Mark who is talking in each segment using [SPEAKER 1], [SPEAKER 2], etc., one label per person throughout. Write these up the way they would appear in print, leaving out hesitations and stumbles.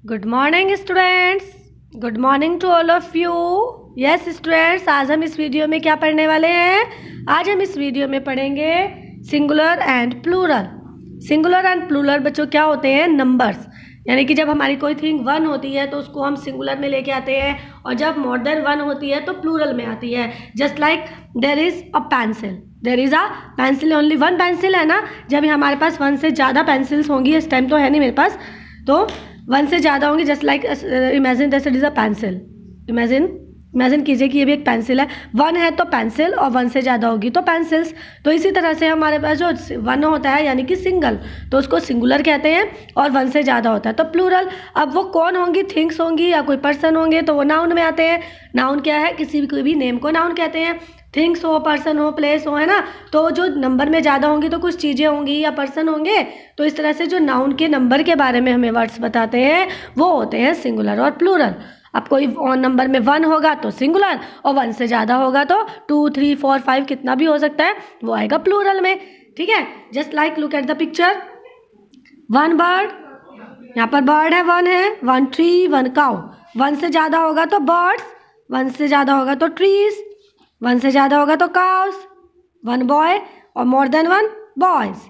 [SPEAKER 1] Good morning students, good morning to all of you. Yes students, आज हम इस video में क्या पढ़ने वाले हैं? आज हम इस वीडियो में पढ़ेंगे singular and plural. Singular and plural बच्चों क्या होते हैं? नंबर्स। यानी कि जब हमारी कोई थिंग वन होती है तो उसको हम सिंगुलर में लेके आते हैं, और जब मोर देन वन होती है तो प्लूरल में आती है। Just like there is a pencil, there is a pencil, only one pencil है ना। जब हमारे पास वन से ज़्यादा पेंसिल्स होंगी, इस टाइम तो है नहीं मेरे पास, तो वन से ज़्यादा होंगी। Just like imagine that it is a pencil. Imagine कीजिए कि ये भी एक पेंसिल है। वन है तो पेंसिल, और वन से ज़्यादा होगी तो पेंसिल्स। तो इसी तरह से हमारे पास जो वन होता है यानी कि सिंगल, तो उसको सिंगुलर कहते हैं, और वन से ज़्यादा होता है तो प्लूरल। अब वो कौन होंगी? थिंग्स होंगी या कोई पर्सन होंगे, तो वो नाउन में आते हैं। नाउन क्या है? किसी भी कोई भी नेम को नाउन कहते हैं। थिंग्स हो, पर्सन हो, प्लेस हो, है ना। तो जो नंबर में ज़्यादा होंगी तो कुछ चीज़ें होंगी या पर्सन होंगे। तो इस तरह से जो नाउन के नंबर के बारे में हमें वर्ड्स बताते हैं वो होते हैं सिंगुलर और प्लूरल। अब कोई नंबर में वन होगा तो सिंगुलर, और वन से ज़्यादा होगा तो 2, 3, 4, 5 कितना भी हो सकता है, वो आएगा प्लूरल में। ठीक है, just like look at the picture. One bird, यहाँ पर बर्ड है, वन है, one tree, one cow. One से ज़्यादा होगा तो बर्ड्स, वन से ज़्यादा होगा तो ट्रीज, वन से ज़्यादा होगा तो काउस। वन बॉय और more than one boys.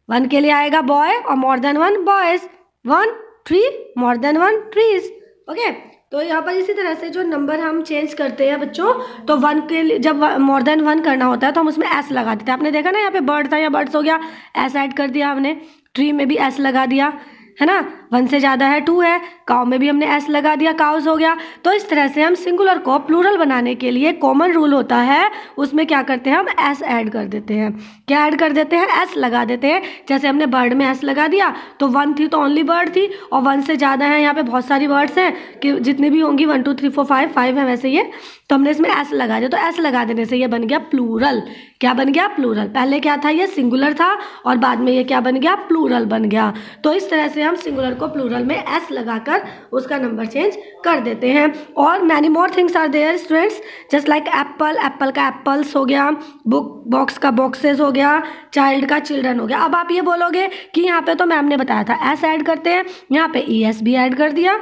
[SPEAKER 1] One के लिए आएगा बॉय और more than one boys. One tree, more than one trees. Okay, तो यहाँ पर इसी तरह से जो नंबर हम चेंज करते हैं बच्चों, तो वन के लिए जब मोर देन वन करना होता है तो हम उसमें एस लगा देते हैं। आपने देखा ना, यहाँ पे बर्ड था, या बर्ड्स हो गया, एस ऐड कर दिया हमने। ट्री में भी एस लगा दिया, है ना। वन से ज़्यादा है, 2 है। काउ में भी हमने एस लगा दिया, काउस हो गया। तो इस तरह से हम सिंगुलर को प्लूरल बनाने के लिए कॉमन रूल होता है, उसमें क्या करते हैं, हम एस ऐड कर देते हैं। क्या ऐड कर देते हैं? एस लगा देते हैं। जैसे हमने बर्ड में एस लगा दिया, तो वन थी तो ओनली बर्ड थी, और वन से ज़्यादा है, यहाँ पे बहुत सारी बर्ड्स हैं कि जितनी भी होंगी 1, 2, 3, 4, 5 है वैसे ये, तो हमने इसमें एस लगा दिया। तो एस लगा देने से ये बन गया प्लूरल। क्या बन गया? प्लूरल। पहले क्या था? ये सिंगुलर था, और बाद में ये क्या बन गया? प्लूरल बन गया। तो इस तरह से हम सिंगुलर को प्लूरल में एस लगाकर उसका नंबर चेंज कर देते हैं। और many more things are there students, just like apple, apple का एप्पल्स हो गया, बुक बॉक्स का बॉक्सेस हो गया, चाइल्ड का चिल्ड्रन हो गया। अब आप ये बोलोगे कि यहाँ पे तो मैम ने बताया था एस ऐड करते हैं, यहाँ पे ई एस भी ऐड कर दिया,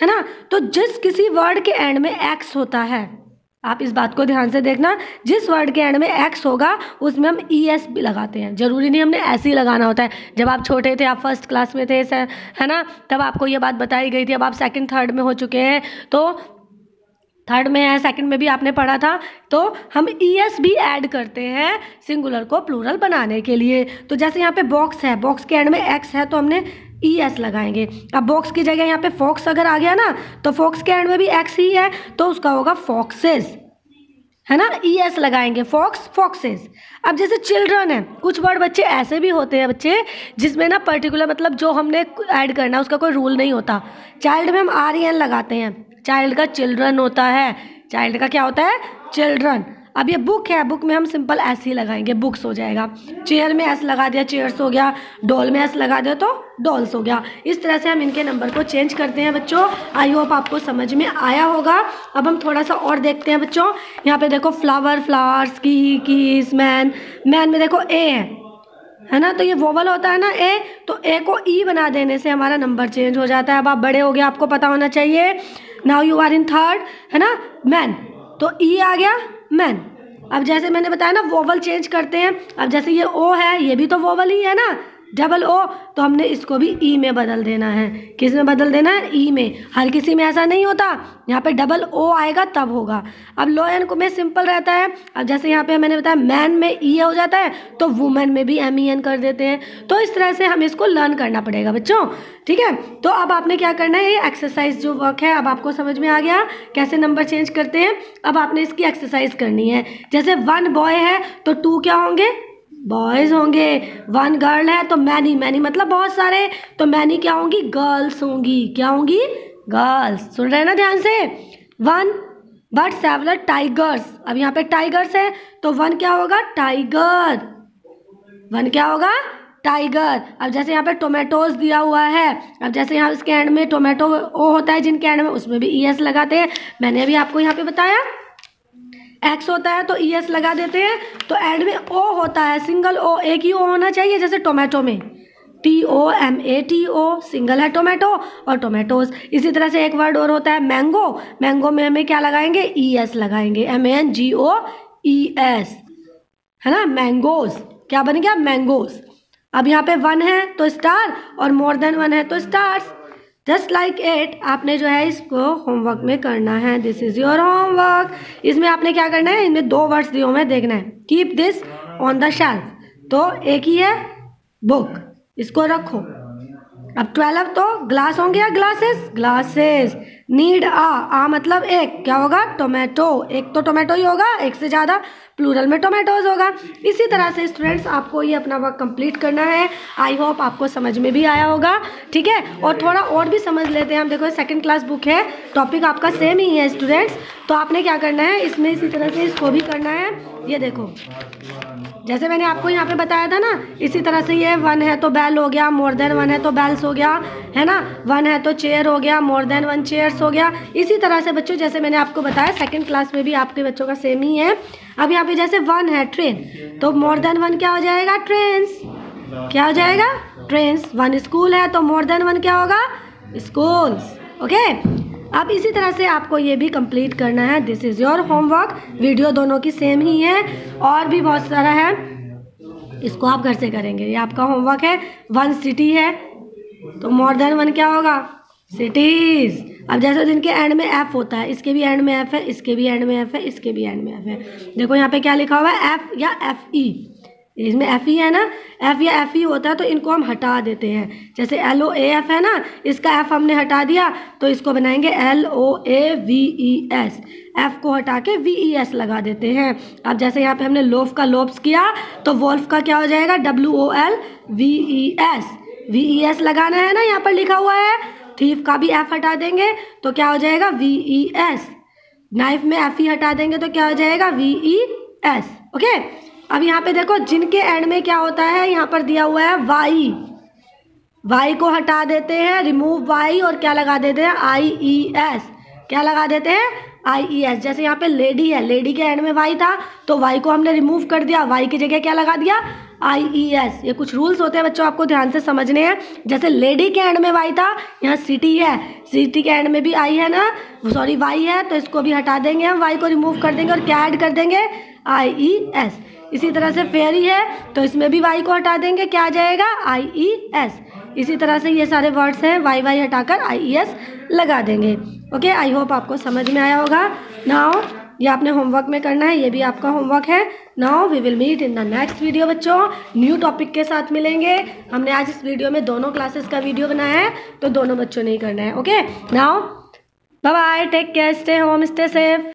[SPEAKER 1] है ना। तो जिस किसी वर्ड के एंड में एक्स होता है, आप इस बात को ध्यान से देखना, जिस वर्ड के एंड में एक्स होगा उसमें हम ई एस भी लगाते हैं। जरूरी नहीं हमने ऐसे ही लगाना होता है। जब आप छोटे थे, आप फर्स्ट क्लास में थे, है ना, तब आपको ये बात बताई गई थी। अब आप सेकंड थर्ड में हो चुके हैं, तो थर्ड में है, सेकंड में भी आपने पढ़ा था, तो हम ई एस भी ऐड करते हैं सिंगुलर को प्लूरल बनाने के लिए। तो जैसे यहाँ पे बॉक्स है, बॉक्स के एंड में एक्स है तो हमने ई एस लगाएंगे। अब बॉक्स की जगह यहाँ पे फॉक्स अगर आ गया ना, तो फॉक्स के एंड में भी एक्स ही है, तो उसका होगा फॉक्सेस, है ना। ई एस लगाएंगे, फॉक्स, फॉक्सेस। अब जैसे चिल्ड्रन है, कुछ वर्ड बच्चे ऐसे भी होते हैं बच्चे जिसमें ना पर्टिकुलर मतलब जो हमने ऐड करना उसका कोई रूल नहीं होता। चाइल्ड में हम आर ई एन लगाते हैं, चाइल्ड का चिल्ड्रन होता है, चाइल्ड का क्या होता है? चिल्ड्रन। अब ये बुक है, बुक में हम सिंपल एस ही लगाएंगे, बुक्स हो जाएगा। चेयर में एस लगा दिया, चेयर्स हो गया। डॉल में एस लगा दिया तो डॉल्स हो गया। इस तरह से हम इनके नंबर को चेंज करते हैं बच्चों। आई होप आपको समझ में आया होगा। अब हम थोड़ा सा और देखते हैं बच्चों। यहाँ पे देखो flower, flowers, keys, man. Man में देखो ए है ना, तो ये वोवल होता है ना ए, तो ए को ई बना देने से हमारा नंबर चेंज हो जाता है। अब आप बड़े हो गए, आपको पता होना चाहिए। Now you are in third, है ना, मैन, तो ई आ गया मैन। अब जैसे मैंने बताया ना, वोवल चेंज करते हैं। अब जैसे ये ओ है, ये भी तो वोवल ही है ना, डबल ओ, तो हमने इसको भी ई में बदल देना है। किस में बदल देना है? ई में। हर किसी में ऐसा नहीं होता, यहाँ पे डबल ओ आएगा तब होगा। अब लो एन को में सिंपल रहता है। अब जैसे यहाँ पे मैंने बताया मैन में ई हो जाता है, तो वुमेन में भी एम ई एन कर देते हैं। तो इस तरह से हमें इसको लर्न करना पड़ेगा बच्चों। ठीक है, तो अब आपने क्या करना है, ये एक्सरसाइज जो वर्क है, अब आपको समझ में आ गया कैसे नंबर चेंज करते हैं। अब आपने इसकी एक्सरसाइज करनी है। जैसे वन बॉय है तो 2 क्या होंगे? बॉयज़ होंगे। वन गर्ल है तो मैनी, मैनी मतलब बहुत सारे, तो मैनी क्या होंगी? गर्ल्स होंगी। क्या होंगी? गर्ल्स। सुन रहे हैं ना ध्यान से। One but several tigers. अब यहाँ पे टाइगर्स है तो वन क्या होगा? टाइगर। वन क्या होगा? टाइगर। अब जैसे यहाँ पे टोमेटोज दिया हुआ है, अब जैसे यहाँ इसके एंड में टोमेटो ओ होता है जिनके एंड में, उसमें भी ई एस लगाते हैं। मैंने अभी आपको यहाँ पे बताया एक्स होता है तो ई एस लगा देते हैं। तो एंड में ओ होता है, सिंगल ओ, एक ही ओ होना चाहिए, जैसे टोमेटो में TOMATO, सिंगल है टोमेटो, और टोमेटोज। इसी तरह से एक वर्ड और होता है मैंगो। मैंगो में हमें क्या लगाएंगे, ES लगाएंगे, MANGOES, है ना, मैंगोज। क्या बन गया, मैंगोज। अब यहाँ पे 1 है तो स्टार, और मोर देन 1 है तो स्टार्स। जस्ट लाइक इट, आपने जो है इसको होमवर्क में करना है। This is your homework. इसमें आपने क्या करना है, इनमें 2 वर्ड्स दिए हुए हैं, देखना है। Keep this on the shelf, तो एक ही है बुक, इसको रखो। अब 12 तो ग्लास होंगे या ग्लासेस, ग्लासेस। नीड आ मतलब एक, क्या होगा, टोमेटो। एक तो टोमेटो ही होगा, एक से ज़्यादा प्लूरल में टोमेटोज होगा। इसी तरह से स्टूडेंट्स आपको ये अपना वर्क कंप्लीट करना है। आई होप आपको समझ में भी आया होगा, ठीक है। और थोड़ा और भी समझ लेते हैं हम। देखो 2nd क्लास बुक है, टॉपिक आपका सेम ही है स्टूडेंट्स। तो आपने क्या करना है, इसमें इसी तरह से इसको भी करना है। ये देखो, जैसे मैंने आपको यहाँ पे बताया था ना, इसी तरह से ये 1 है तो बैल हो गया, मोर देन 1 है तो बैल्स हो गया, है ना। 1 है तो चेयर हो गया, मोर देन 1 चेयर्स हो गया। इसी तरह से बच्चों, जैसे मैंने आपको बताया 2nd क्लास में भी आपके बच्चों का सेम ही है। अब यहाँ पे जैसे 1 है ट्रेन, तो मोर देन 1 क्या हो जाएगा, ट्रेन्स। क्या हो जाएगा, ट्रेन्स। 1 स्कूल है तो मोर देन 1 क्या होगा, स्कूल्स। ओके, अब इसी तरह से आपको ये भी कंप्लीट करना है। This is your homework. Video दोनों की सेम ही है, और भी बहुत सारा है, इसको आप घर से करेंगे। ये आपका होमवर्क है। 1 सिटी है तो मोर देन 1 क्या होगा, सिटीज़। अब जैसे जिनके एंड में F होता है, इसके भी एंड में F है, इसके भी एंड में F है, इसके भी एंड में F है। देखो यहाँ पे क्या लिखा हुआ है, F या FE। इसमें FE है ना, F या FE होता है तो इनको हम हटा देते हैं। जैसे LOAF है ना, इसका F हमने हटा दिया तो इसको बनाएंगे LOAVES। F को हटा के VES लगा देते हैं। अब जैसे यहाँ पे हमने लोफ का लोप्स किया तो वोल्फ का क्या हो जाएगा, WOLVES। VES लगाना है ना, यहाँ पर लिखा हुआ है। थीफ का भी F हटा देंगे तो क्या हो जाएगा, VES। नाइफ में FE हटा देंगे तो क्या हो जाएगा, VES। ओके, अब यहाँ पे देखो जिनके एंड में क्या होता है, यहाँ पर दिया हुआ है Y को हटा देते हैं, रिमूव Y, और क्या लगा देते हैं, IES। क्या लगा देते हैं, IES। जैसे यहाँ पे लेडी है, लेडी के एंड में Y था तो Y को हमने रिमूव कर दिया, Y की जगह क्या लगा दिया, IES। ये कुछ रूल्स होते हैं बच्चों, आपको ध्यान से समझने हैं। जैसे लेडी के एंड में Y था, यहाँ सिटी है, सिटी के एंड में भी I है ना, सॉरी Y है, तो इसको भी हटा देंगे हम, Y को रिमूव कर देंगे और क्या ऐड कर देंगे, IES। इसी तरह से फेरी है तो इसमें भी Y को हटा देंगे, क्या आ जाएगा, IES। इसी तरह से ये सारे वर्ड्स हैं, Y हटाकर IES लगा देंगे। ओके, आई होप आपको समझ में आया होगा। नाउ ये आपने होमवर्क में करना है, ये भी आपका होमवर्क है। Now we will meet in the next video बच्चों, न्यू टॉपिक के साथ मिलेंगे। हमने आज इस वीडियो में दोनों क्लासेस का वीडियो बनाया है तो दोनों बच्चों ने ही करना है। Okay, now bye bye, take care, stay home, stay safe.